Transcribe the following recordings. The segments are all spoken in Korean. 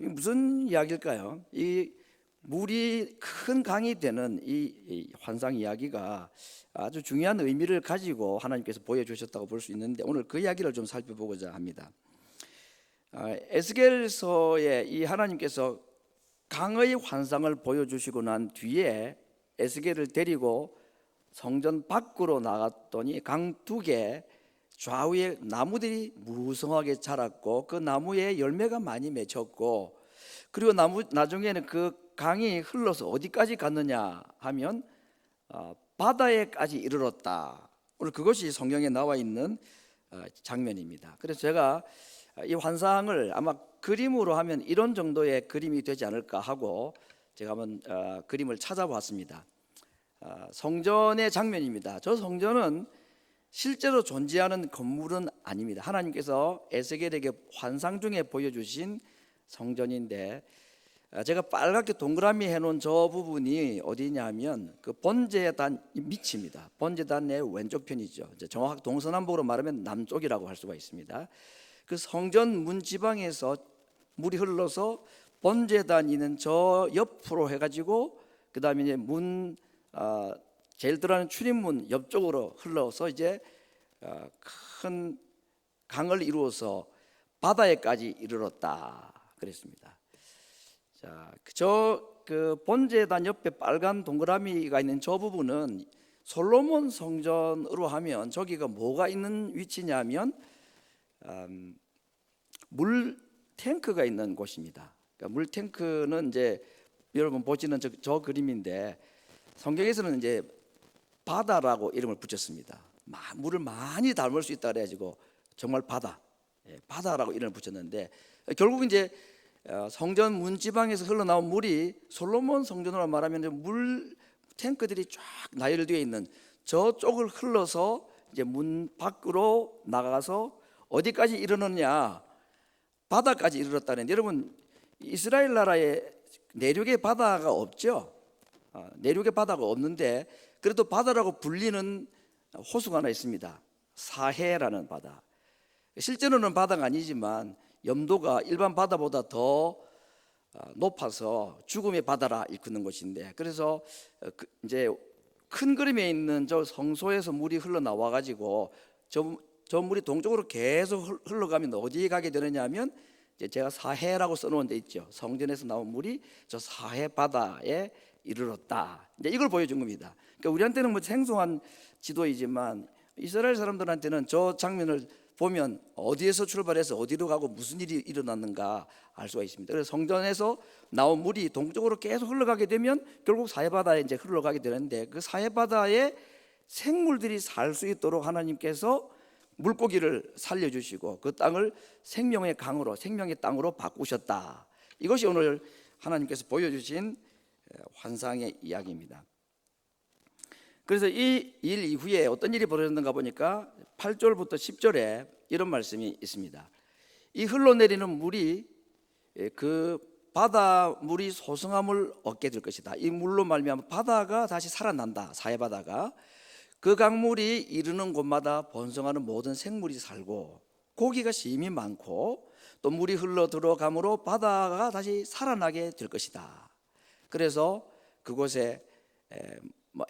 이게 무슨 이야기일까요? 이 물이 큰 강이 되는 이 환상 이야기가 아주 중요한 의미를 가지고 하나님께서 보여주셨다고 볼 수 있는데, 오늘 그 이야기를 좀 살펴보고자 합니다. 에스겔서에 이 하나님께서 강의 환상을 보여주시고 난 뒤에 에스겔을 데리고 성전 밖으로 나갔더니 강 두 개 좌우에 나무들이 무성하게 자랐고 그 나무에 열매가 많이 맺혔고, 그리고 나중에는 그 강이 흘러서 어디까지 갔느냐 하면 바다에까지 이르렀다. 오늘 그것이 성경에 나와 있는 장면입니다. 그래서 제가 이 환상을 아마 그림으로 하면 이런 정도의 그림이 되지 않을까 하고 제가 한번 그림을 찾아봤습니다. 성전의 장면입니다. 저 성전은 실제로 존재하는 건물은 아닙니다. 하나님께서 에스겔에게 환상 중에 보여주신 성전인데, 제가 빨갛게 동그라미 해놓은 저 부분이 어디냐면 그 번제단 밑입니다. 번제단의 왼쪽 편이죠. 정확하게 동서남북으로 말하면 남쪽이라고 할 수가 있습니다. 그 성전 문 지방에서 물이 흘러서 번제단 있는 저 옆으로 해가지고 그 다음에 이제 문 제일 들어가는 출입문 옆쪽으로 흘러서 이제 큰 강을 이루어서 바다에까지 이르렀다 그랬습니다. 자, 그 번제단 옆에 빨간 동그라미가 있는 저 부분은 솔로몬 성전으로 하면 저기가 뭐가 있는 위치냐면 물 탱크가 있는 곳입니다. 그러니까 물 탱크는 이제 여러분 보시는 저 그림인데, 성경에서는 이제 바다라고 이름을 붙였습니다. 물을 많이 담을 수 있다 그래가지고 정말 바다라고 이름을 붙였는데, 결국 이제 성전 문 지방에서 흘러나온 물이 솔로몬 성전으로 말하면 물 탱크들이 쫙 나열되어 있는 저쪽을 흘러서 이제 문 밖으로 나가서 어디까지 이르느냐, 바다까지 이르렀다는데, 여러분 이스라엘 나라에 내륙에 바다가 없죠. 내륙에 바다가 없는데 그래도 바다라고 불리는 호수가 하나 있습니다. 사해라는 바다. 실제로는 바다가 아니지만 염도가 일반 바다보다 더 높아서 죽음의 바다라 일컫는 곳인데, 그래서 이제 큰 그림에 있는 저 성소에서 물이 흘러나와 가지고 저 물이 동쪽으로 계속 흘러가면 어디에 가게 되느냐 하면, 제가 사해라고 써놓은 데 있죠. 성전에서 나온 물이 저 사해 바다에 이르렀다. 이제 이걸 보여준 겁니다. 그러니까 우리한테는 뭐 생소한 지도이지만 이스라엘 사람들한테는 저 장면을 보면 어디에서 출발해서 어디로 가고 무슨 일이 일어났는가 알 수가 있습니다. 그래서 성전에서 나온 물이 동쪽으로 계속 흘러가게 되면 결국 사해바다에 이제 흘러가게 되는데, 그 사해바다에 생물들이 살 수 있도록 하나님께서 물고기를 살려주시고 그 땅을 생명의 강으로, 생명의 땅으로 바꾸셨다. 이것이 오늘 하나님께서 보여주신 환상의 이야기입니다. 그래서 이 일 이후에 어떤 일이 벌어졌는가 보니까 8절부터 10절에 이런 말씀이 있습니다. 이 흘러내리는 물이 그 바다 물이 소성함을 얻게 될 것이다. 이 물로 말미암아 바다가 다시 살아난다. 사해바다가 그 강물이 이르는 곳마다 번성하는 모든 생물이 살고 고기가 심히 많고 또 물이 흘러 들어가므로 바다가 다시 살아나게 될 것이다. 그래서 그곳에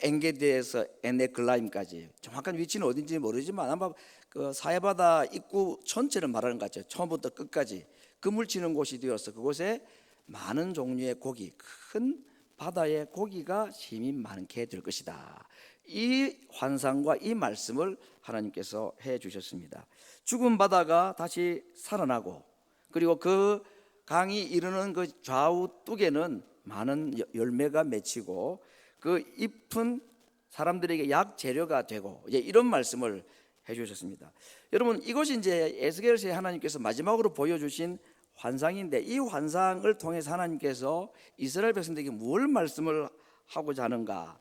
엔게디에서 에네글라임까지, 정확한 위치는 어딘지 모르지만 아마 그 사해바다 입구 전체를 말하는 것 같죠. 처음부터 끝까지 그물 치는 곳이 되어서 그곳에 많은 종류의 고기, 큰 바다의 고기가 심히 많게 될 것이다. 이 환상과 이 말씀을 하나님께서 해 주셨습니다. 죽은 바다가 다시 살아나고, 그리고 그 강이 이르는 그 좌우 뚝에는 많은 열매가 맺히고 그 잎은 사람들에게 약 재료가 되고, 이제 이런 말씀을 해 주셨습니다. 여러분, 이것이 이제 에스겔서에 하나님께서 마지막으로 보여주신 환상인데, 이 환상을 통해서 하나님께서 이스라엘 백성들에게 뭘 말씀을 하고자 하는가?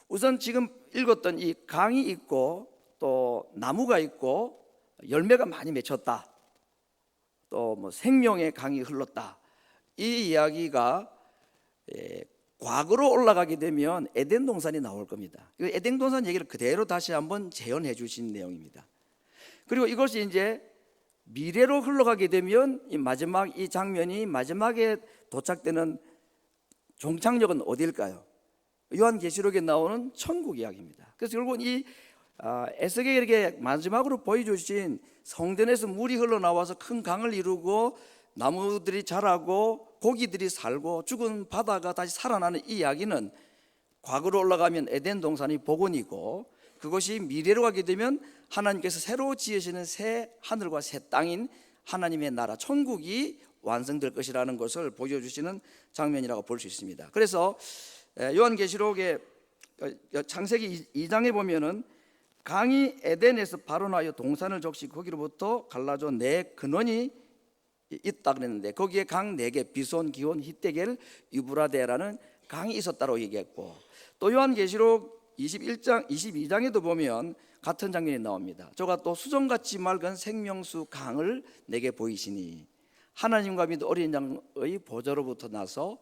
우선 지금 읽었던 이 강이 있고 또 나무가 있고 열매가 많이 맺혔다, 또 뭐 생명의 강이 흘렀다, 이 이야기가 과거로 올라가게 되면 에덴 동산이 나올 겁니다. 에덴 동산 얘기를 그대로 다시 한번 재현해 주신 내용입니다. 그리고 이것이 이제 미래로 흘러가게 되면 이 마지막 이 장면이 마지막에 도착되는 종착역은 어디일까요? 요한계시록에 나오는 천국 이야기입니다. 그래서 결국 이 에스겔에게 마지막으로 보여주신 성전에서 물이 흘러나와서 큰 강을 이루고 나무들이 자라고 고기들이 살고 죽은 바다가 다시 살아나는 이 이야기는 과거로 올라가면 에덴 동산이 복원이고, 그것이 미래로 가게 되면 하나님께서 새로 지으시는 새 하늘과 새 땅인 하나님의 나라 천국이 완성될 것이라는 것을 보여주시는 장면이라고 볼 수 있습니다. 그래서 요한계시록의 창세기 2장에 보면은 강이 에덴에서 발원하여 동산을 적시 거기로부터 갈라져 네 근원이 있다 그랬는데, 거기에 강 4개 비손, 기혼, 히데겔, 유브라데라는 강이 있었다고 얘기했고, 또 요한계시록 21장, 22장에도 보면 같은 장면이 나옵니다. 저가 또 수정같이 맑은 생명수 강을 내게 보이시니 하나님과 및 어린 양의 보좌로부터 나서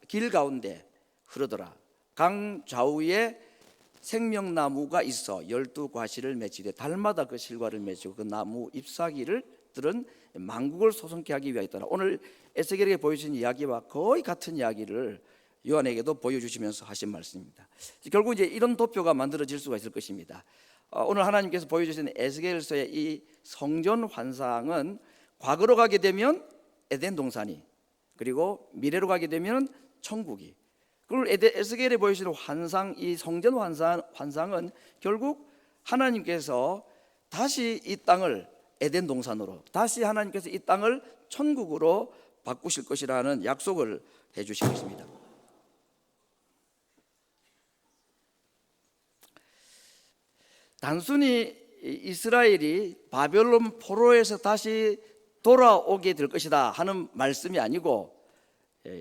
길 가운데 흐르더라. 강 좌우에 생명나무가 있어 12과실을 맺히되 달마다 그 실과를 맺히고 그 나무 잎사귀들은 만국을 소성케 하기 위하였더라. 오늘 에스겔에게 보여주신 이야기와 거의 같은 이야기를 요한에게도 보여주시면서 하신 말씀입니다. 결국 이제 이런 도표가 만들어질 수가 있을 것입니다. 오늘 하나님께서 보여주신 에스겔서의 이 성전 환상은 과거로 가게 되면 에덴 동산이, 그리고 미래로 가게 되면 천국이, 그리고 에스겔에 보여주신 환상, 이 성전 환상은 결국 하나님께서 다시 이 땅을 에덴 동산으로, 다시 하나님께서 이 땅을 천국으로 바꾸실 것이라는 약속을 해주신 것입니다. 단순히 이스라엘이 바벨론 포로에서 다시 돌아오게 될 것이다 하는 말씀이 아니고,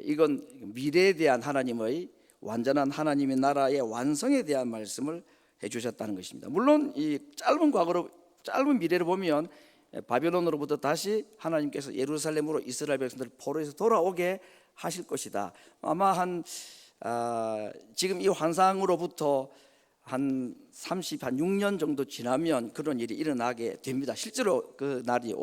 이건 미래에 대한 하나님의 완전한 하나님의 나라의 완성에 대한 말씀을 해주셨다는 것입니다. 물론 이 짧은 미래를 보면 바벨론으로부터 다시 하나님께서 예루살렘으로 이스라엘 백성들을 포로에서 돌아오게 하실 것이다. 아마 지금 이 환상으로부터 한 6년 정도 지나면 그런 일이 일어나게 됩니다. 실제로 그 날이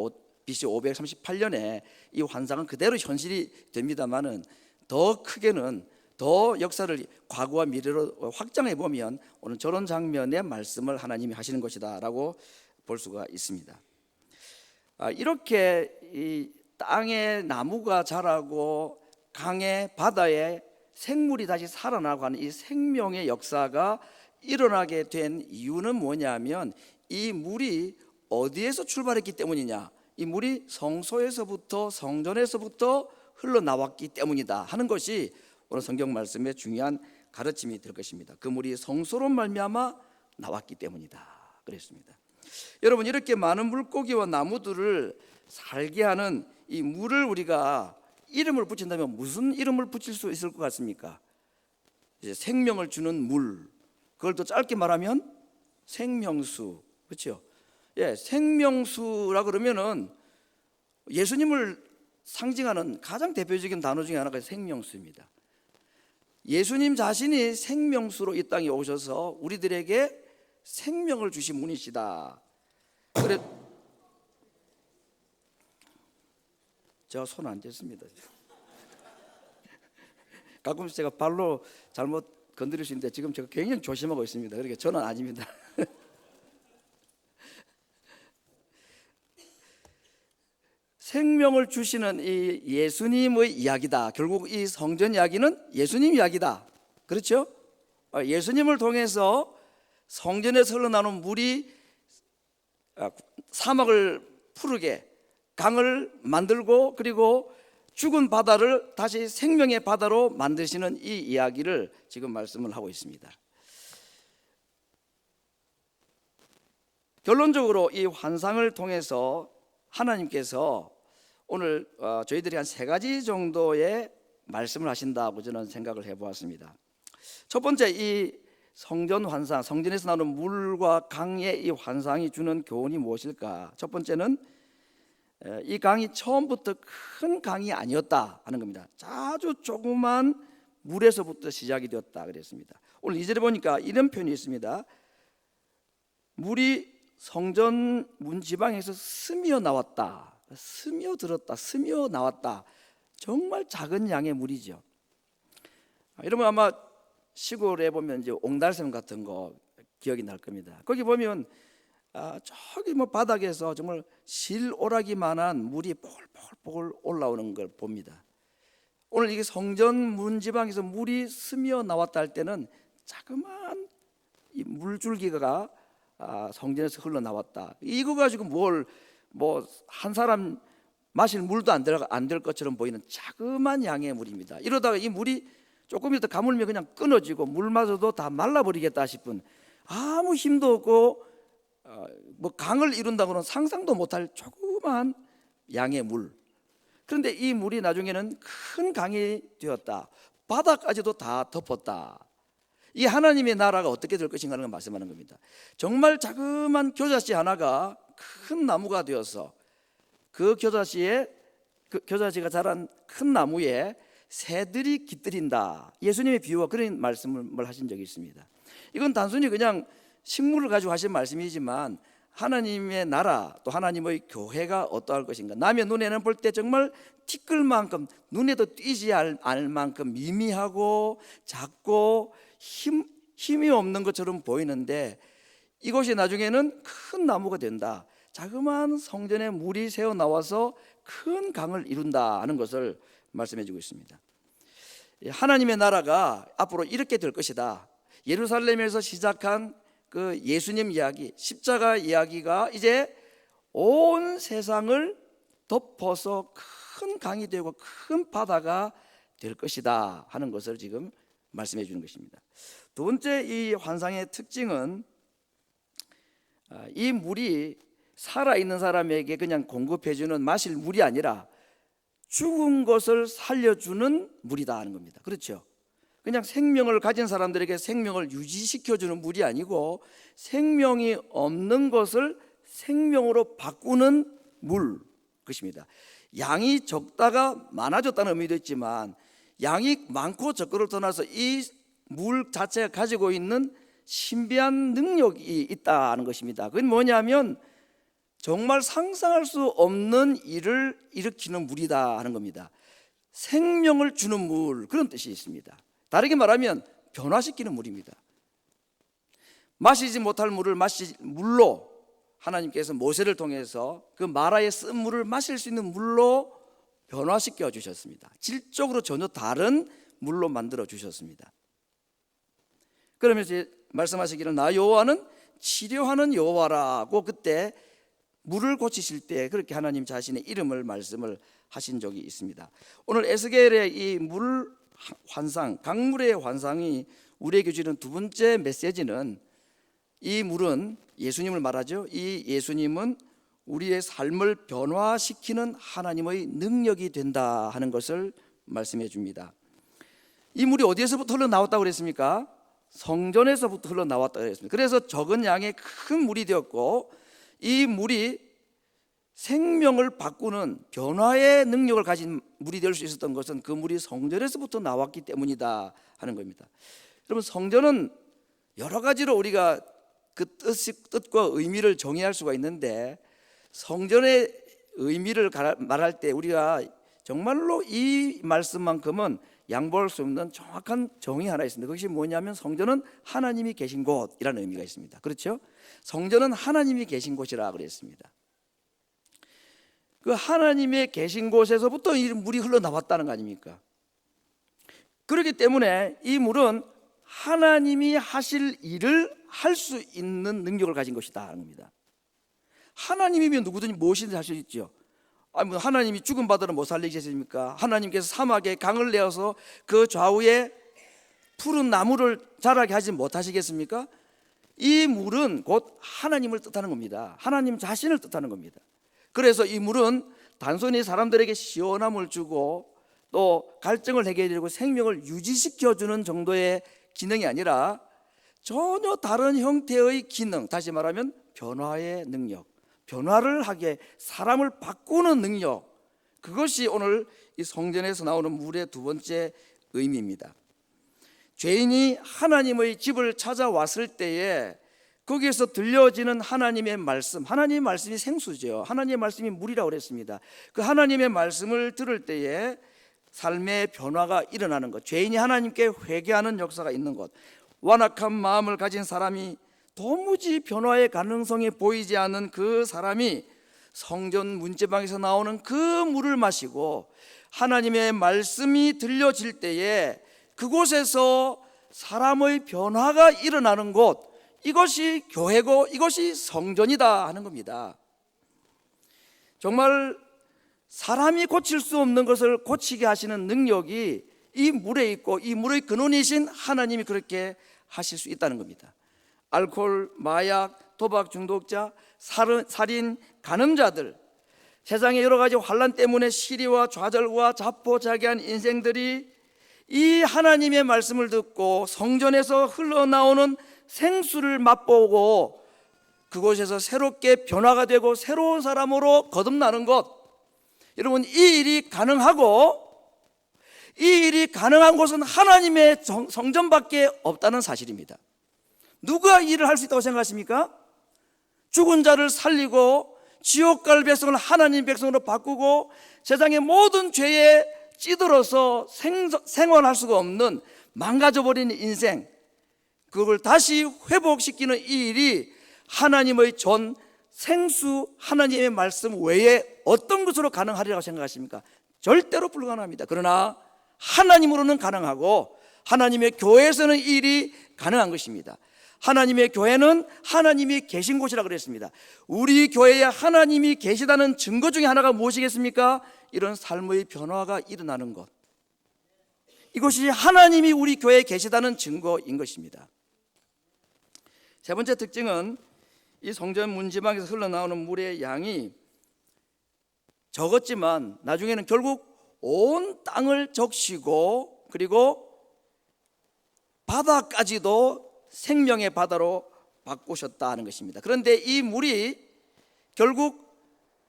BC 538년에 이 환상은 그대로 현실이 됩니다만은, 더 크게는 더 역사를 과거와 미래로 확장해 보면 오늘 저런 장면의 말씀을 하나님이 하시는 것이다라고 볼 수가 있습니다. 이렇게 이 땅에 나무가 자라고 강에 바다에 생물이 다시 살아나고 하는 이 생명의 역사가 일어나게 된 이유는 뭐냐면, 이 물이 어디에서 출발했기 때문이냐, 이 물이 성소에서부터, 성전에서부터 흘러나왔기 때문이다 하는 것이 오늘 성경 말씀의 중요한 가르침이 될 것입니다. 그 물이 성소로 말미암아 나왔기 때문이다 그랬습니다. 여러분, 이렇게 많은 물고기와 나무들을 살게 하는 이 물을 우리가 이름을 붙인다면 무슨 이름을 붙일 수 있을 것 같습니까? 이제 생명을 주는 물, 그걸 또 짧게 말하면 생명수, 그렇죠? 생명수라 그러면은 예수님을 상징하는 가장 대표적인 단어 중에 하나가 생명수입니다. 예수님 자신이 생명수로 이 땅에 오셔서 우리들에게 생명을 주신 분이시다. 그래, 제가 손 안 댔습니다. 가끔씩 제가 발로 잘못 건드릴 수 있는데 지금 제가 굉장히 조심하고 있습니다. 그러니까 저는 아닙니다. 생명을 주시는 이 예수님의 이야기다. 결국 이 성전 이야기는 예수님 이야기다. 그렇죠? 예수님을 통해서 성전에서 흘러나오는 물이 사막을 푸르게, 강을 만들고, 그리고 죽은 바다를 다시 생명의 바다로 만드시는 이 이야기를 지금 말씀을 하고 있습니다. 결론적으로 이 환상을 통해서 하나님께서 오늘 저희들이 한 3가지 정도의 말씀을 하신다고 저는 생각을 해보았습니다. 첫 번째, 이 성전 환상, 성전에서 나오는 물과 강의 이 환상이 주는 교훈이 무엇일까? 첫 번째는 이 강이 처음부터 큰 강이 아니었다 하는 겁니다. 아주 조그만 물에서부터 시작이 되었다 그랬습니다. 오늘 2절에 보니까 이런 표현이 있습니다. 물이 성전 문지방에서 스며 나왔다, 스며 들었다, 스며 나왔다. 정말 작은 양의 물이죠. 여러분 아마 시골에 보면 이제 옹달샘 같은 거 기억이 날 겁니다. 거기 보면 저기 뭐 바닥에서 정말 실오라기만한 물이 뽀글뽀글 올라오는 걸 봅니다. 오늘 이게 성전 문지방에서 물이 스며 나왔다 할 때는 자그마한 이 물줄기가 성전에서 흘러나왔다. 이거 가지고 뭐 한 사람 마실 물도 안 될 것처럼 보이는 자그마한 양의 물입니다. 이러다가 이 물이 조금 더 가물면 그냥 끊어지고 물마저도 다 말라버리겠다 싶은, 아무 힘도 없고 뭐 강을 이룬다고는 상상도 못할 조그마한 양의 물. 그런데 이 물이 나중에는 큰 강이 되었다. 바다까지도 다 덮었다. 이 하나님의 나라가 어떻게 될 것인가 하는 걸 말씀하는 겁니다. 정말 자그마한 겨자씨 하나가 큰 나무가 되어서 그 겨자씨가 자란 큰 나무에 새들이 깃들인다. 예수님의 비유와 그런 말씀을 하신 적이 있습니다. 이건 단순히 그냥 식물을 가지고 하신 말씀이지만 하나님의 나라, 또 하나님의 교회가 어떠할 것인가, 남의 눈에는 볼 때 정말 티끌만큼, 눈에도 띄지 않을 만큼 미미하고 작고 힘이 없는 것처럼 보이는데, 이것이 나중에는 큰 나무가 된다. 자그마한 성전에 물이 새어 나와서 큰 강을 이룬다 하는 것을 말씀해 주고 있습니다. 하나님의 나라가 앞으로 이렇게 될 것이다. 예루살렘에서 시작한 그 예수님 이야기, 십자가 이야기가 이제 온 세상을 덮어서 큰 강이 되고 큰 바다가 될 것이다 하는 것을 지금 말씀해 주는 것입니다. 두 번째, 이 환상의 특징은 이 물이 살아있는 사람에게 그냥 공급해 주는 마실 물이 아니라 죽은 것을 살려주는 물이다 하는 겁니다. 그렇죠? 그냥 생명을 가진 사람들에게 생명을 유지시켜주는 물이 아니고 생명이 없는 것을 생명으로 바꾸는 물, 것입니다. 양이 적다가 많아졌다는 의미도 있지만 양이 많고 적고를 떠나서 이 물 자체가 가지고 있는 신비한 능력이 있다는 것입니다. 그건 뭐냐면 정말 상상할 수 없는 일을 일으키는 물이다 하는 겁니다. 생명을 주는 물, 그런 뜻이 있습니다. 다르게 말하면 변화시키는 물입니다. 마시지 못할 물을 물로 하나님께서 모세를 통해서 그 마라의 쓴 물을 마실 수 있는 물로 변화시켜 주셨습니다. 질적으로 전혀 다른 물로 만들어 주셨습니다. 그러면서 말씀하시기를 나 여호와는 치료하는 여호와라고 그때 물을 고치실 때 그렇게 하나님 자신의 이름을 말씀을 하신 적이 있습니다. 오늘 에스겔의 이 물 환상, 강물의 환상이 우리에게 주는 두 번째 메시지는 이 물은 예수님을 말하죠. 이 예수님은 우리의 삶을 변화시키는 하나님의 능력이 된다 하는 것을 말씀해 줍니다. 이 물이 어디에서부터 흘러나왔다고 그랬습니까? 성전에서부터 흘러나왔다고 그랬습니다. 그래서 적은 양의 큰 물이 되었고 이 물이 생명을 바꾸는 변화의 능력을 가진 물이 될 수 있었던 것은 그 물이 성전에서부터 나왔기 때문이다 하는 겁니다. 여러분, 성전은 여러 가지로 우리가 그 뜻과 의미를 정의할 수가 있는데 성전의 의미를 말할 때 우리가 정말로 이 말씀만큼은 양보할 수 없는 정확한 정의 하나 있습니다. 그것이 뭐냐면 성전은 하나님이 계신 곳이라는 의미가 있습니다. 그렇죠? 성전은 하나님이 계신 곳이라 그랬습니다. 그 하나님의 계신 곳에서부터 이 물이 흘러나왔다는 거 아닙니까? 그렇기 때문에 이 물은 하나님이 하실 일을 할 수 있는 능력을 가진 것이다 하는 겁니다. 하나님이면 누구든지 무엇이든지 할 수 있죠. 뭐 하나님이 죽은 바다를 못 살리겠습니까? 하나님께서 사막에 강을 내어서 그 좌우에 푸른 나무를 자라게 하지 못하시겠습니까? 이 물은 곧 하나님을 뜻하는 겁니다. 하나님 자신을 뜻하는 겁니다. 그래서 이 물은 단순히 사람들에게 시원함을 주고 또 갈증을 해결해주고 생명을 유지시켜주는 정도의 기능이 아니라 전혀 다른 형태의 기능, 다시 말하면 변화의 능력, 변화를 하게 사람을 바꾸는 능력, 그것이 오늘 이 성전에서 나오는 물의 두 번째 의미입니다. 죄인이 하나님의 집을 찾아왔을 때에 거기에서 들려지는 하나님의 말씀, 하나님의 말씀이 생수죠. 하나님의 말씀이 물이라고 그랬습니다. 그 하나님의 말씀을 들을 때에 삶의 변화가 일어나는 것, 죄인이 하나님께 회개하는 역사가 있는 것, 완악한 마음을 가진 사람이 도무지 변화의 가능성이 보이지 않는 그 사람이 성전 문제방에서 나오는 그 물을 마시고 하나님의 말씀이 들려질 때에 그곳에서 사람의 변화가 일어나는 곳, 이것이 교회고 이것이 성전이다 하는 겁니다. 정말 사람이 고칠 수 없는 것을 고치게 하시는 능력이 이 물에 있고 이 물의 근원이신 하나님이 그렇게 하실 수 있다는 겁니다. 알코올, 마약, 도박 중독자, 살인, 간음자들, 세상의 여러 가지 환난 때문에 시리와 좌절과 자포자기한 인생들이 이 하나님의 말씀을 듣고 성전에서 흘러나오는 생수를 맛보고 그곳에서 새롭게 변화가 되고 새로운 사람으로 거듭나는 것, 여러분, 이 일이 가능하고 이 일이 가능한 곳은 하나님의 성전밖에 없다는 사실입니다. 누가 이 일을 할 수 있다고 생각하십니까? 죽은 자를 살리고 지옥 갈 백성을 하나님 백성으로 바꾸고 세상의 모든 죄에 찌들어서 생활할 수가 없는 망가져버린 인생, 그걸 다시 회복시키는 이 일이 하나님의 전 생수 하나님의 말씀 외에 어떤 것으로 가능하리라고 생각하십니까? 절대로 불가능합니다. 그러나 하나님으로는 가능하고 하나님의 교회에서는 이 일이 가능한 것입니다. 하나님의 교회는 하나님이 계신 곳이라고 그랬습니다. 우리 교회에 하나님이 계시다는 증거 중에 하나가 무엇이겠습니까? 이런 삶의 변화가 일어나는 것, 이것이 하나님이 우리 교회에 계시다는 증거인 것입니다. 세 번째 특징은 이 성전 문지방에서 흘러나오는 물의 양이 적었지만 나중에는 결국 온 땅을 적시고 그리고 바다까지도 생명의 바다로 바꾸셨다 하는 것입니다. 그런데 이 물이 결국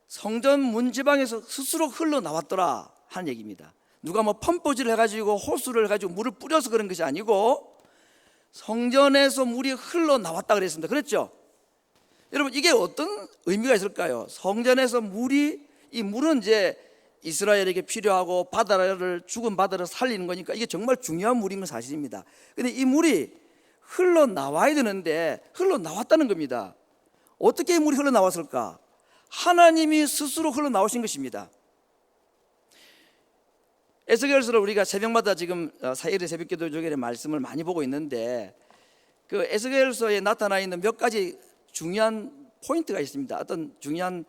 성전 문지방에서 스스로 흘러나왔더라 하는 얘기입니다. 누가 뭐 펌프질을 해가지고 호수를 해가지고 물을 뿌려서 그런 것이 아니고 성전에서 물이 흘러나왔다 그랬습니다. 그랬죠? 여러분, 이게 어떤 의미가 있을까요? 성전에서 이 물은 이제 이스라엘에게 필요하고 죽은 바다를 살리는 거니까 이게 정말 중요한 물인 건 사실입니다. 그런데 이 물이 흘러나와야 되는데 흘러나왔다는 겁니다. 어떻게 이 물이 흘러나왔을까? 하나님이 스스로 흘러나오신 것입니다. 에스겔서를 우리가 새벽마다 지금 사일의 새벽기도 조결의 말씀을 많이 보고 있는데 그 에스겔서에 나타나 있는 몇 가지 중요한 포인트가 있습니다. 어떤 중요한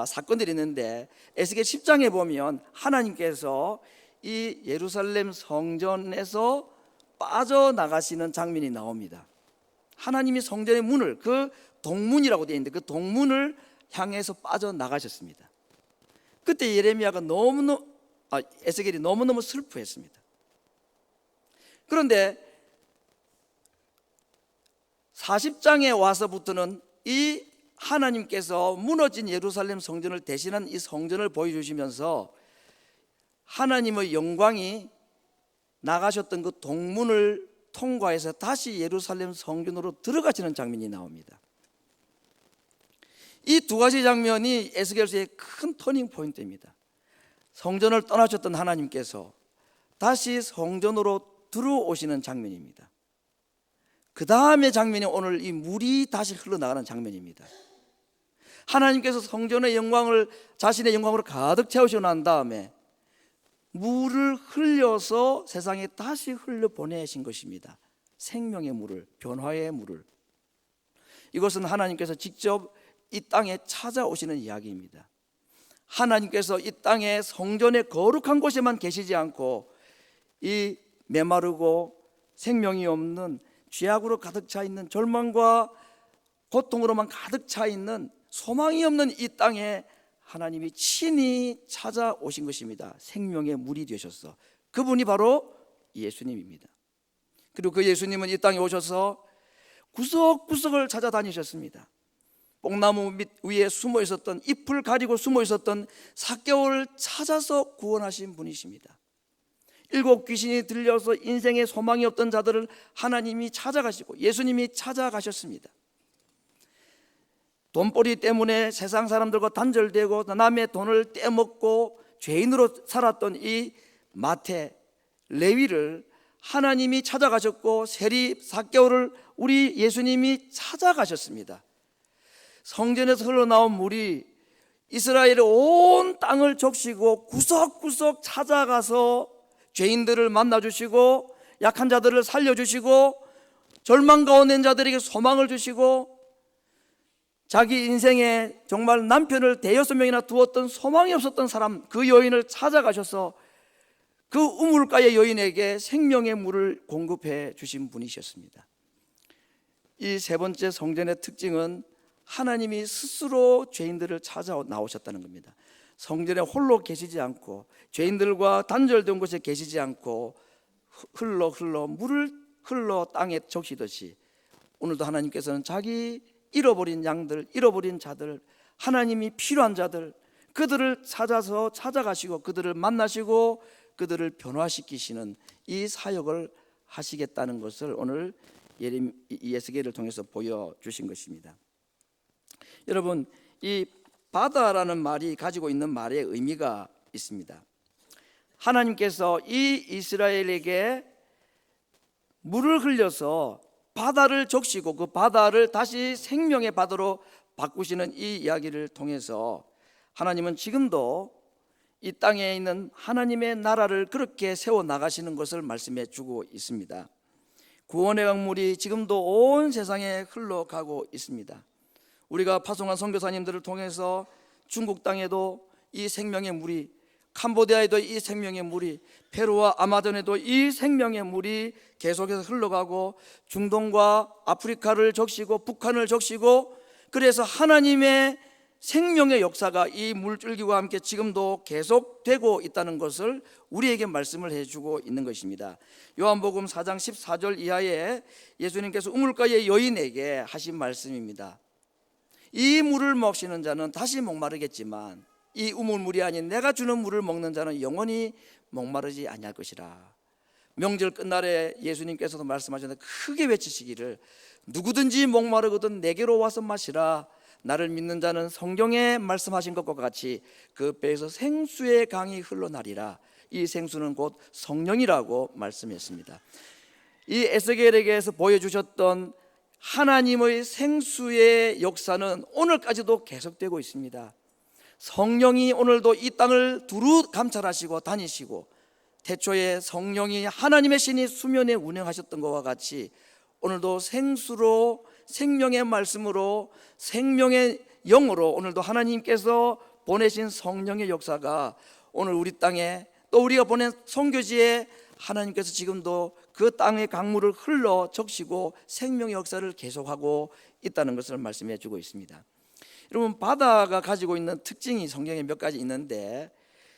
사건들이 있는데 에스겔 10장에 보면 하나님께서 이 예루살렘 성전에서 빠져나가시는 장면이 나옵니다. 하나님이 성전의 문을, 그 동문이라고 되어 있는데 그 동문을 향해서 빠져나가셨습니다. 그때 에스겔이 너무너무 슬퍼했습니다. 그런데 40장에 와서부터는 이 하나님께서 무너진 예루살렘 성전을 대신한 이 성전을 보여주시면서 하나님의 영광이 나가셨던 그 동문을 통과해서 다시 예루살렘 성전으로 들어가시는 장면이 나옵니다. 이 두 가지 장면이 에스겔서의 큰 터닝 포인트입니다. 성전을 떠나셨던 하나님께서 다시 성전으로 들어오시는 장면입니다. 그 다음의 장면이 오늘 이 물이 다시 흘러나가는 장면입니다. 하나님께서 성전의 영광을 자신의 영광으로 가득 채우시고 난 다음에 물을 흘려서 세상에 다시 흘려보내신 것입니다. 생명의 물을, 변화의 물을. 이것은 하나님께서 직접 이 땅에 찾아오시는 이야기입니다. 하나님께서 이 땅에 성전의 거룩한 곳에만 계시지 않고 이 메마르고 생명이 없는 죄악으로 가득 차 있는, 절망과 고통으로만 가득 차 있는 소망이 없는 이 땅에 하나님이 친히 찾아오신 것입니다. 생명의 물이 되셔서. 그분이 바로 예수님입니다. 그리고 그 예수님은 이 땅에 오셔서 구석구석을 찾아다니셨습니다. 뽕나무 밑 위에 숨어 있었던, 잎을 가리고 숨어 있었던 삭개오를 찾아서 구원하신 분이십니다. 7 귀신이 들려서 인생에 소망이 없던 자들을 하나님이 찾아가시고 예수님이 찾아가셨습니다. 돈벌이 때문에 세상 사람들과 단절되고 남의 돈을 떼먹고 죄인으로 살았던 이 마태, 레위를 하나님이 찾아가셨고 세리 삭개오를 우리 예수님이 찾아가셨습니다. 성전에서 흘러나온 물이 이스라엘의 온 땅을 적시고 구석구석 찾아가서 죄인들을 만나주시고 약한 자들을 살려주시고 절망 가운데 있는 자들에게 소망을 주시고 자기 인생에 정말 남편을 대여섯 명이나 두었던 소망이 없었던 사람, 그 여인을 찾아가셔서 그 우물가의 여인에게 생명의 물을 공급해 주신 분이셨습니다. 이 세 번째 성전의 특징은 하나님이 스스로 죄인들을 찾아 나오셨다는 겁니다. 성전에 홀로 계시지 않고 죄인들과 단절된 곳에 계시지 않고 물을 흘러 땅에 적시듯이 오늘도 하나님께서는 자기 잃어버린 양들, 잃어버린 자들, 하나님이 필요한 자들, 그들을 찾아가시고 그들을 만나시고 그들을 변화시키시는 이 사역을 하시겠다는 것을 오늘 에스겔을 통해서 보여주신 것입니다. 여러분, 이 바다라는 말이 가지고 있는 말의 의미가 있습니다. 하나님께서 이 이스라엘에게 물을 흘려서 바다를 적시고 그 바다를 다시 생명의 바다로 바꾸시는 이 이야기를 통해서 하나님은 지금도 이 땅에 있는 하나님의 나라를 그렇게 세워 나가시는 것을 말씀해 주고 있습니다. 구원의 강물이 지금도 온 세상에 흘러가고 있습니다. 우리가 파송한 선교사님들을 통해서 중국 땅에도 이 생명의 물이, 캄보디아에도 이 생명의 물이, 페루와 아마존에도 이 생명의 물이 계속해서 흘러가고 중동과 아프리카를 적시고 북한을 적시고, 그래서 하나님의 생명의 역사가 이 물줄기와 함께 지금도 계속되고 있다는 것을 우리에게 말씀을 해주고 있는 것입니다. 요한복음 4장 14절 이하에 예수님께서 우물가의 여인에게 하신 말씀입니다. 이 물을 마시는 자는 다시 목마르겠지만 이 우물물이 아닌 내가 주는 물을 먹는 자는 영원히 목마르지 아니할 것이라. 명절 끝날에 예수님께서도 말씀하셨는데 크게 외치시기를 누구든지 목마르거든 내게로 와서 마시라. 나를 믿는 자는 성경에 말씀하신 것과 같이 그 배에서 생수의 강이 흘러나리라. 이 생수는 곧 성령이라고 말씀했습니다. 이 에스겔에게서 보여주셨던 하나님의 생수의 역사는 오늘까지도 계속되고 있습니다. 성령이 오늘도 이 땅을 두루 감찰하시고 다니시고, 태초에 성령이 하나님의 신이 수면에 운행하셨던 것과 같이 오늘도 생수로, 생명의 말씀으로, 생명의 영으로 오늘도 하나님께서 보내신 성령의 역사가 오늘 우리 땅에, 또 우리가 보낸 선교지에 하나님께서 지금도 그 땅의 강물을 흘러 적시고 생명의 역사를 계속하고 있다는 것을 말씀해 주고 있습니다. 여러분, 바다가 가지고 있는 특징이 성경에 몇 가지 있는데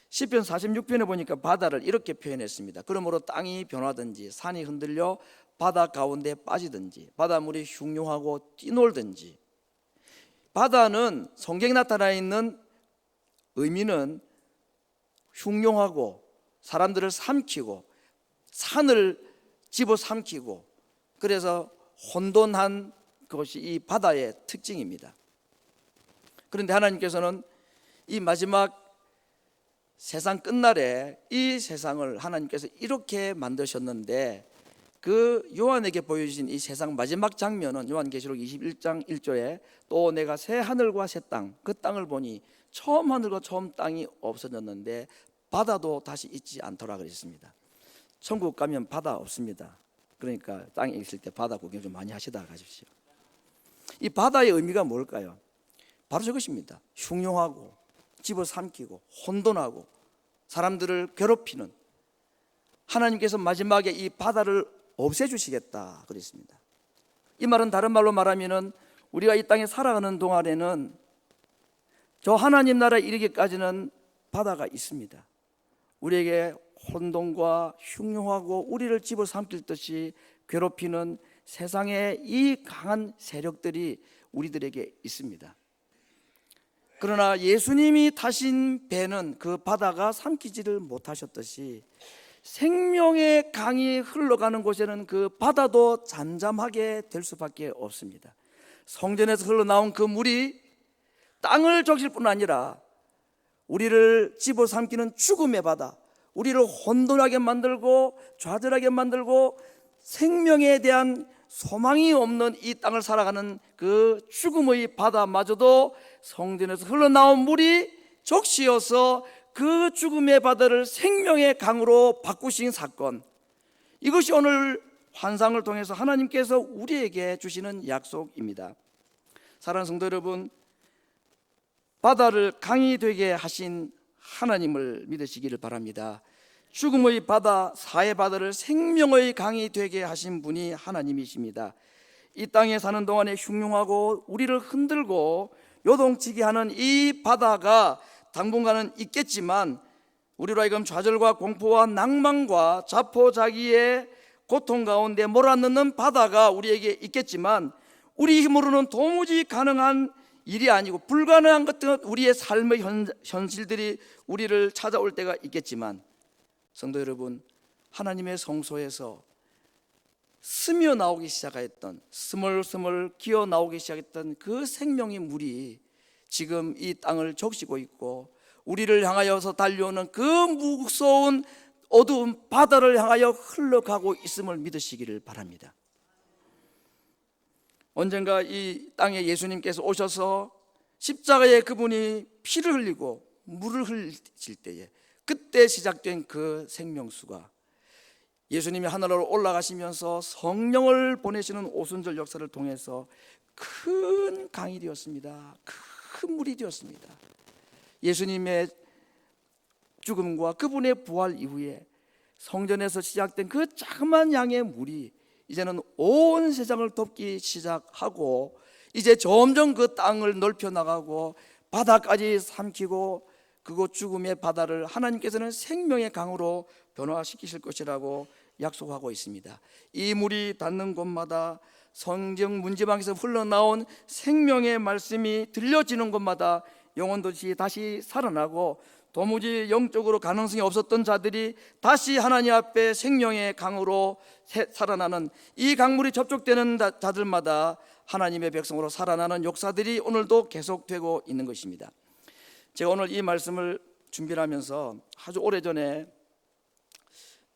시편 46편에 보니까 바다를 이렇게 표현했습니다. 그러므로 땅이 변하든지 산이 흔들려 바다 가운데 빠지든지 바닷물이 흉흉하고 뛰놀든지. 바다는 성경에 나타나 있는 의미는 흉흉하고 사람들을 삼키고 산을 집어삼키고, 그래서 혼돈한 것이 이 바다의 특징입니다. 그런데 하나님께서는 이 마지막 세상 끝날에 이 세상을 하나님께서 이렇게 만드셨는데, 그 요한에게 보여주신 이 세상 마지막 장면은 요한계시록 21장 1절에 또 내가 새 하늘과 새 땅, 그 땅을 보니 처음 하늘과 처음 땅이 없어졌는데 바다도 다시 있지 않더라 그랬습니다. 천국 가면 바다 없습니다. 그러니까 땅에 있을 때 바다 구경 좀 많이 하시다 가십시오. 이 바다의 의미가 뭘까요? 바로 저것입니다. 흉흉하고 집어삼키고 혼돈하고 사람들을 괴롭히는, 하나님께서 마지막에 이 바다를 없애주시겠다 그랬습니다. 이 말은 다른 말로 말하면은 우리가 이 땅에 살아가는 동안에는 저 하나님 나라에 이르기까지는 바다가 있습니다. 우리에게 혼돈과 흉흉하고 우리를 집어삼킬 듯이 괴롭히는 세상의 이 강한 세력들이 우리들에게 있습니다. 그러나 예수님이 타신 배는 그 바다가 삼키지를 못하셨듯이 생명의 강이 흘러가는 곳에는 그 바다도 잠잠하게 될 수밖에 없습니다. 성전에서 흘러나온 그 물이 땅을 적실 뿐 아니라 우리를 집어삼키는 죽음의 바다, 우리를 혼돈하게 만들고 좌절하게 만들고 생명에 대한 소망이 없는 이 땅을 살아가는 그 죽음의 바다마저도 성전에서 흘러나온 물이 적시어서 그 죽음의 바다를 생명의 강으로 바꾸신 사건, 이것이 오늘 환상을 통해서 하나님께서 우리에게 주시는 약속입니다. 사랑하는 성도 여러분, 바다를 강이 되게 하신 하나님을 믿으시기를 바랍니다. 죽음의 바다, 사의 바다를 생명의 강이 되게 하신 분이 하나님이십니다. 이 땅에 사는 동안에 흉흉하고 우리를 흔들고 요동치게 하는 이 바다가 당분간은 있겠지만, 우리로 하여금 좌절과 공포와 낭만과 자포자기의 고통 가운데 몰아넣는 바다가 우리에게 있겠지만, 우리 힘으로는 도무지 가능한 일이 아니고 불가능한 것들, 우리의 삶의 현실들이 우리를 찾아올 때가 있겠지만, 성도 여러분, 하나님의 성소에서 스며 나오기 시작했던, 스멀스멀 기어 나오기 시작했던 그 생명의 물이 지금 이 땅을 적시고 있고, 우리를 향하여서 달려오는 그 무서운 어두운 바다를 향하여 흘러가고 있음을 믿으시기를 바랍니다. 언젠가 이 땅에 예수님께서 오셔서 십자가에 그분이 피를 흘리고 물을 흘리실 때에, 그때 시작된 그 생명수가 예수님이 하늘로 올라가시면서 성령을 보내시는 오순절 역사를 통해서 큰 강이 되었습니다. 큰 물이 되었습니다. 예수님의 죽음과 그분의 부활 이후에 성전에서 시작된 그 자그마한 양의 물이 이제는 온 세상을 덮기 시작하고, 이제 점점 그 땅을 넓혀 나가고 바다까지 삼키고, 그곳 죽음의 바다를 하나님께서는 생명의 강으로 변화시키실 것이라고 약속하고 있습니다. 이 물이 닿는 곳마다, 성경 문지방에서 흘러나온 생명의 말씀이 들려지는 곳마다 영혼들이 다시 살아나고, 도무지 영적으로 가능성이 없었던 자들이 다시 하나님 앞에 생명의 강으로 살아나는, 이 강물이 접촉되는 자들마다 하나님의 백성으로 살아나는 역사들이 오늘도 계속되고 있는 것입니다. 제가 오늘 이 말씀을 준비를 하면서 아주 오래전에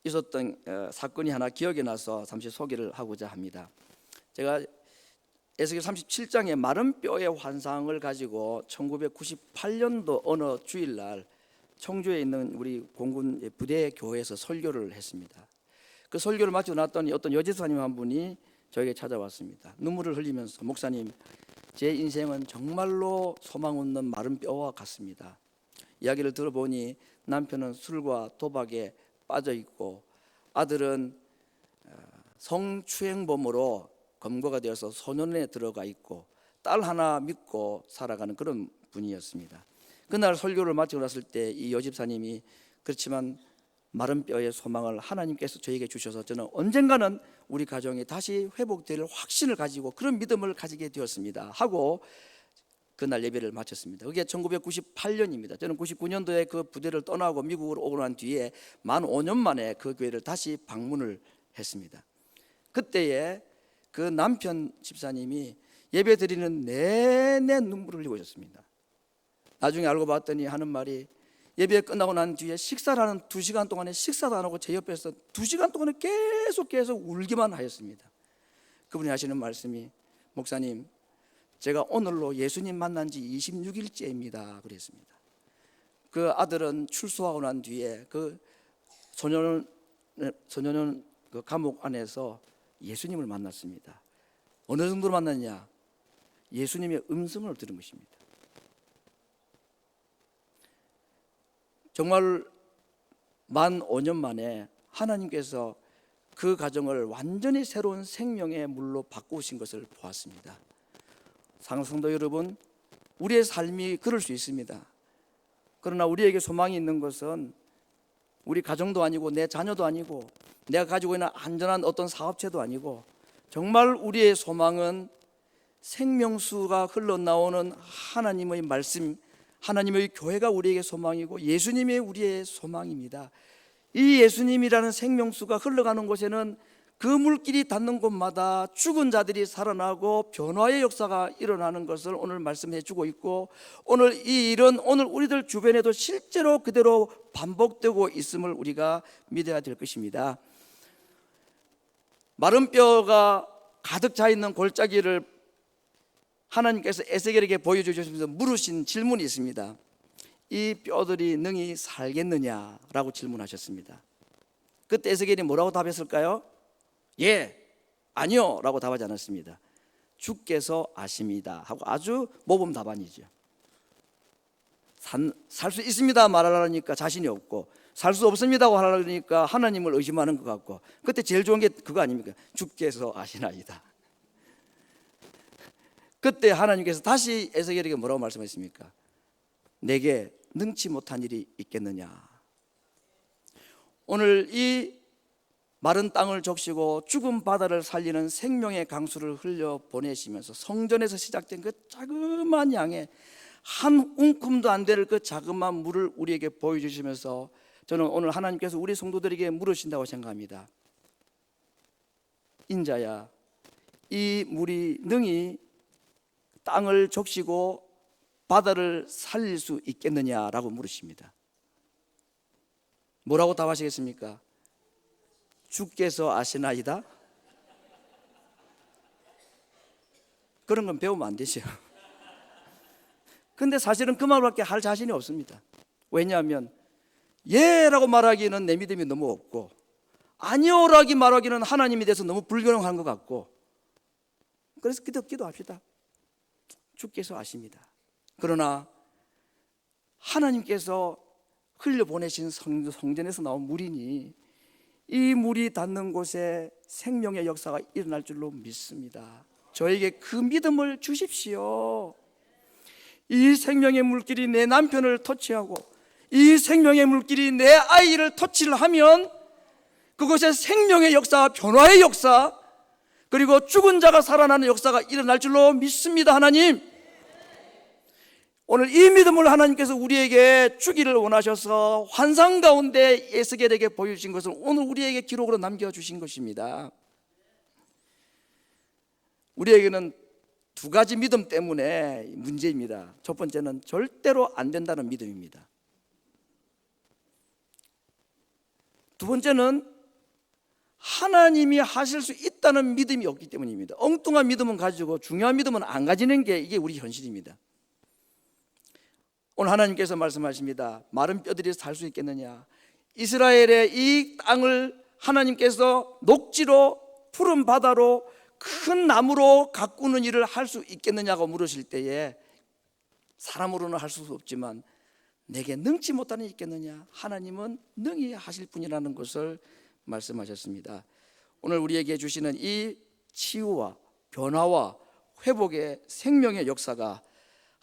있었던 사건이 하나 기억이 나서 잠시 소개를 하고자 합니다. 제가 에스겔 37장의 마른 뼈의 환상을 가지고 1998년도 어느 주일날 청주에 있는 우리 공군 부대 교회에서 설교를 했습니다. 그 설교를 마치고 났더니 어떤 여지사님 한 분이 저에게 찾아왔습니다. 눈물을 흘리면서, 목사님, 제 인생은 정말로 소망 없는 마른 뼈와 같습니다. 이야기를 들어보니 남편은 술과 도박에 빠져 있고, 아들은 성추행범으로 검거가 되어서 소년원에 들어가 있고, 딸 하나 믿고 살아가는 그런 분이었습니다. 그날 설교를 마치고 났을 때 이 여집사님이, 그렇지만 마른 뼈의 소망을 하나님께서 저에게 주셔서 저는 언젠가는 우리 가정이 다시 회복될 확신을 가지고 그런 믿음을 가지게 되었습니다 하고 그날 예배를 마쳤습니다. 그게 1998년입니다. 저는 99년도에 그 부대를 떠나고 미국으로 오고 난 뒤에 만 5년 만에 그 교회를 다시 방문을 했습니다. 그때에 그 남편 집사님이 예배 드리는 내내 눈물을 흘리고 있었습니다. 나중에 알고 봤더니 하는 말이, 예배 끝나고 난 뒤에 식사를 하는 2시간 동안에 식사도 안 하고 제 옆에서 2시간 동안에 계속 울기만 하였습니다. 그분이 하시는 말씀이, 목사님, 제가 오늘로 예수님 만난 지 26일째입니다 그랬습니다. 그 아들은 출소하고 난 뒤에 그 소년원 그 감옥 안에서 예수님을 만났습니다. 어느 정도로 만났냐? 예수님의 음성을 들은 것입니다. 정말 만 5년 만에 하나님께서 그 가정을 완전히 새로운 생명의 물로 바꾸신 것을 보았습니다. 사랑성도 여러분, 우리의 삶이 그럴 수 있습니다. 그러나 우리에게 소망이 있는 것은 우리 가정도 아니고 내 자녀도 아니고 내가 가지고 있는 안전한 어떤 사업체도 아니고, 정말 우리의 소망은 생명수가 흘러나오는 하나님의 말씀, 하나님의 교회가 우리에게 소망이고 예수님이 우리의 소망입니다. 이 예수님이라는 생명수가 흘러가는 곳에는 그 물길이 닿는 곳마다 죽은 자들이 살아나고 변화의 역사가 일어나는 것을 오늘 말씀해 주고 있고, 오늘 이 일은 오늘 우리들 주변에도 실제로 그대로 반복되고 있음을 우리가 믿어야 될 것입니다. 마른 뼈가 가득 차 있는 골짜기를 하나님께서 에스겔에게 보여주시면서 물으신 질문이 있습니다. 이 뼈들이 능히 살겠느냐라고 질문하셨습니다. 그때 에스겔이 뭐라고 답했을까요? 예, 아니요 라고 답하지 않았습니다. 주께서 아십니다 하고 아주 모범 답안이죠. 살 수 있습니다 말하려니까 자신이 없고, 살 수 없습니다고 하려니까 하나님을 의심하는 것 같고, 그때 제일 좋은 게 그거 아닙니까? 주께서 아시나이다. 그때 하나님께서 다시 에스겔에게 뭐라고 말씀하셨습니까? 내게 능치 못한 일이 있겠느냐. 오늘 이 마른 땅을 적시고 죽은 바다를 살리는 생명의 강수를 흘려 보내시면서 성전에서 시작된 그 자그마한 양의 한 움큼도 안 될 그 자그마한 물을 우리에게 보여주시면서, 저는 오늘 하나님께서 우리 성도들에게 물으신다고 생각합니다. 인자야, 이 물이 능히 땅을 적시고 바다를 살릴 수 있겠느냐라고 물으십니다. 뭐라고 답하시겠습니까? 주께서 아시나이다? 그런 건 배우면 안 되죠. 근데 사실은 그 말밖에 할 자신이 없습니다. 왜냐하면 예라고 말하기는 내 믿음이 너무 없고, 아니요라고 말하기는 하나님에 대해서 너무 불경한 것 같고, 그래서 기도합시다. 주께서 아십니다. 그러나 하나님께서 흘려보내신 성전에서 나온 물이니 이 물이 닿는 곳에 생명의 역사가 일어날 줄로 믿습니다. 저에게 그 믿음을 주십시오. 이 생명의 물길이 내 남편을 터치하고, 이 생명의 물길이 내 아이를 터치를 하면 그곳에 생명의 역사, 변화의 역사, 그리고 죽은 자가 살아나는 역사가 일어날 줄로 믿습니다. 하나님, 오늘 이 믿음을 하나님께서 우리에게 주기를 원하셔서 환상 가운데 에스겔에게 보여주신 것을 오늘 우리에게 기록으로 남겨주신 것입니다. 우리에게는 두 가지 믿음 때문에 문제입니다. 첫 번째는 절대로 안 된다는 믿음입니다. 두 번째는 하나님이 하실 수 있다는 믿음이 없기 때문입니다. 엉뚱한 믿음은 가지고 중요한 믿음은 안 가지는 게 이게 우리 현실입니다. 오늘 하나님께서 말씀하십니다. 마른 뼈들이 살 수 있겠느냐. 이스라엘의 이 땅을 하나님께서 녹지로 푸른 바다로 큰 나무로 가꾸는 일을 할 수 있겠느냐고 물으실 때에, 사람으로는 할 수 없지만 내게 능치 못하는 일이 있겠느냐. 하나님은 능히 하실 분이라는 것을 말씀하셨습니다. 오늘 우리에게 주시는 이 치유와 변화와 회복의 생명의 역사가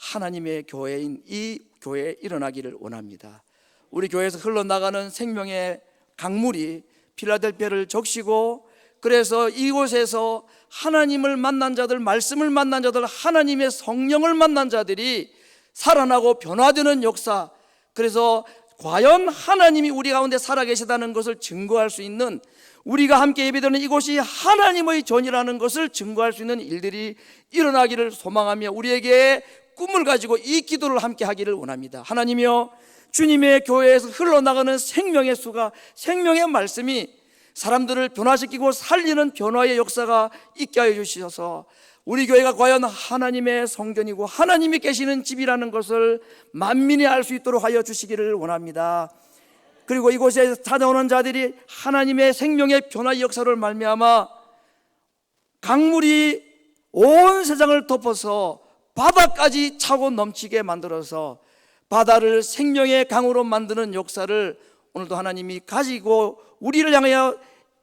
하나님의 교회인 이 교회에 일어나기를 원합니다. 우리 교회에서 흘러나가는 생명의 강물이 필라델피아를 적시고, 그래서 이곳에서 하나님을 만난 자들, 말씀을 만난 자들, 하나님의 성령을 만난 자들이 살아나고 변화되는 역사, 그래서 과연 하나님이 우리 가운데 살아계시다는 것을 증거할 수 있는, 우리가 함께 예배드리는 이곳이 하나님의 전이라는 것을 증거할 수 있는 일들이 일어나기를 소망하며 우리에게 꿈을 가지고 이 기도를 함께 하기를 원합니다. 하나님이여, 주님의 교회에서 흘러나가는 생명의 수가, 생명의 말씀이 사람들을 변화시키고 살리는 변화의 역사가 있게 하여 주셔서 우리 교회가 과연 하나님의 성전이고 하나님이 계시는 집이라는 것을 만민이 알 수 있도록 하여 주시기를 원합니다. 그리고 이곳에 찾아오는 자들이 하나님의 생명의 변화의 역사를 말미암아 강물이 온 세상을 덮어서 바다까지 차고 넘치게 만들어서 바다를 생명의 강으로 만드는 역사를 오늘도 하나님이 가지고 우리를 향하여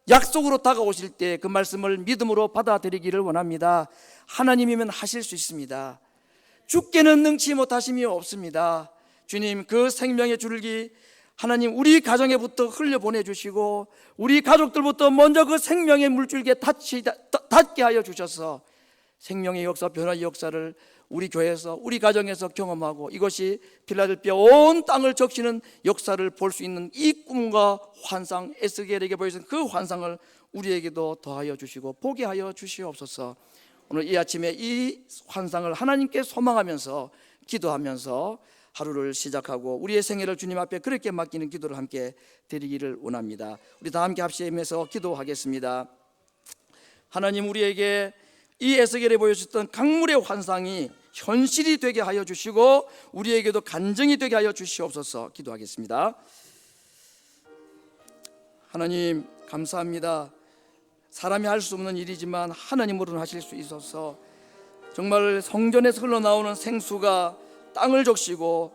약속으로 다가오실 때 그 말씀을 믿음으로 받아들이기를 원합니다. 하나님이면 하실 수 있습니다. 주께는 능치 못하심이 없습니다. 주님, 그 생명의 줄기 하나님 우리 가정에부터 흘려보내주시고 우리 가족들부터 먼저 그 생명의 물줄기에 닿게 하여 주셔서 생명의 역사, 변화의 역사를 우리 교회에서 우리 가정에서 경험하고 이것이 필라델피아 온 땅을 적시는 역사를 볼 수 있는 이 꿈과 환상, 에스겔에게 보여준 그 환상을 우리에게도 더하여 주시고 보게 하여 주시옵소서. 오늘 이 아침에 이 환상을 하나님께 소망하면서 기도하면서 하루를 시작하고 우리의 생애를 주님 앞에 그렇게 맡기는 기도를 함께 드리기를 원합니다. 우리 다 함께 합심해서 기도하겠습니다. 하나님, 우리에게 이 에스겔에 보여줬던 강물의 환상이 현실이 되게 하여 주시고 우리에게도 간증이 되게 하여 주시옵소서. 기도하겠습니다. 하나님, 감사합니다. 사람이 할 수 없는 일이지만 하나님으로는 하실 수 있어서 정말 성전에서 흘러나오는 생수가 땅을 적시고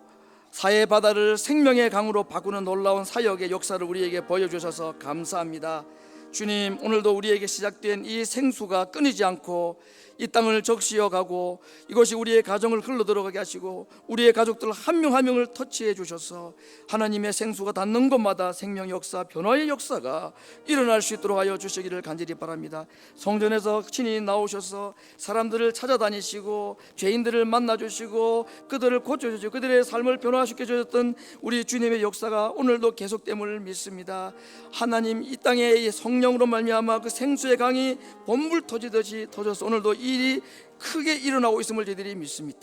사해 바다를 생명의 강으로 바꾸는 놀라운 사역의 역사를 우리에게 보여주셔서 감사합니다. 주님, 오늘도 우리에게 시작된 이 생수가 끊이지 않고 이 땅을 적시어 가고 이것이 우리의 가정을 흘러 들어가게 하시고 우리의 가족들 한 명 한 명을 터치해 주셔서 하나님의 생수가 닿는 곳마다 생명 역사, 변화의 역사가 일어날 수 있도록 하여 주시기를 간절히 바랍니다. 성전에서 친히 나오셔서 사람들을 찾아다니시고 죄인들을 만나 주시고 그들을 고쳐 주시고 그들의 삶을 변화시켜 주셨던 우리 주님의 역사가 오늘도 계속됨을 믿습니다. 하나님, 이 땅에 성령으로 말미암아 그 생수의 강이 본물 터지듯이 터져서 오늘도 일이 크게 일어나고 있음을 저희들이 믿습니다.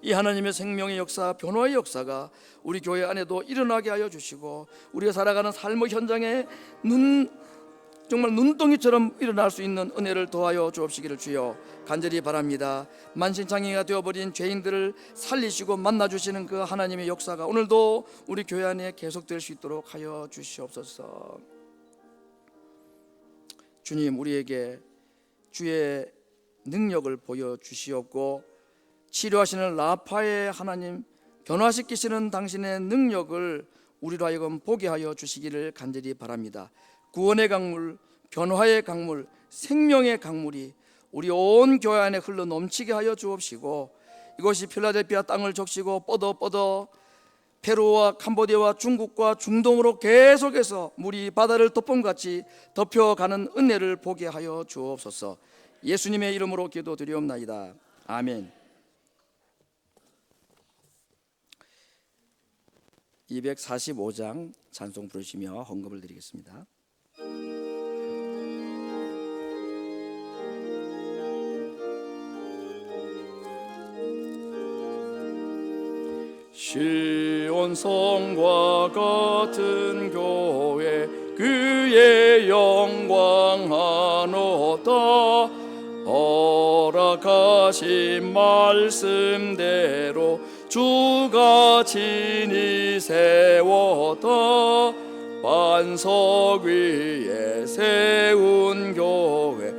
이 하나님의 생명의 역사, 변화의 역사가 우리 교회 안에도 일어나게 하여 주시고 우리가 살아가는 삶의 현장에 정말 눈덩이처럼 일어날 수 있는 은혜를 더하여 주옵시기를 주여 간절히 바랍니다. 만신창이가 되어버린 죄인들을 살리시고 만나주시는 그 하나님의 역사가 오늘도 우리 교회 안에 계속될 수 있도록 하여 주시옵소서. 주님, 우리에게 주의 능력을 보여주시옵고 치료하시는 라파의 하나님, 변화시키시는 당신의 능력을 우리로 하여금 보게 하여 주시기를 간절히 바랍니다. 구원의 강물, 변화의 강물, 생명의 강물이 우리 온 교회 안에 흘러 넘치게 하여 주옵시고 이것이 필라델피아 땅을 적시고 뻗어 페루와 캄보디아와 중국과 중동으로 계속해서 물이 바다를 덮음같이 덮여가는 은혜를 보게 하여 주옵소서. 예수님의 이름으로 기도드리옵나이다. 아멘. 245장 찬송 부르시며 헌금을 드리겠습니다. 시온성과 같은 교회 그의 영광 하노다. 허락하신 말씀대로 주가 친히 세웠다. 반석 위에 세운 교회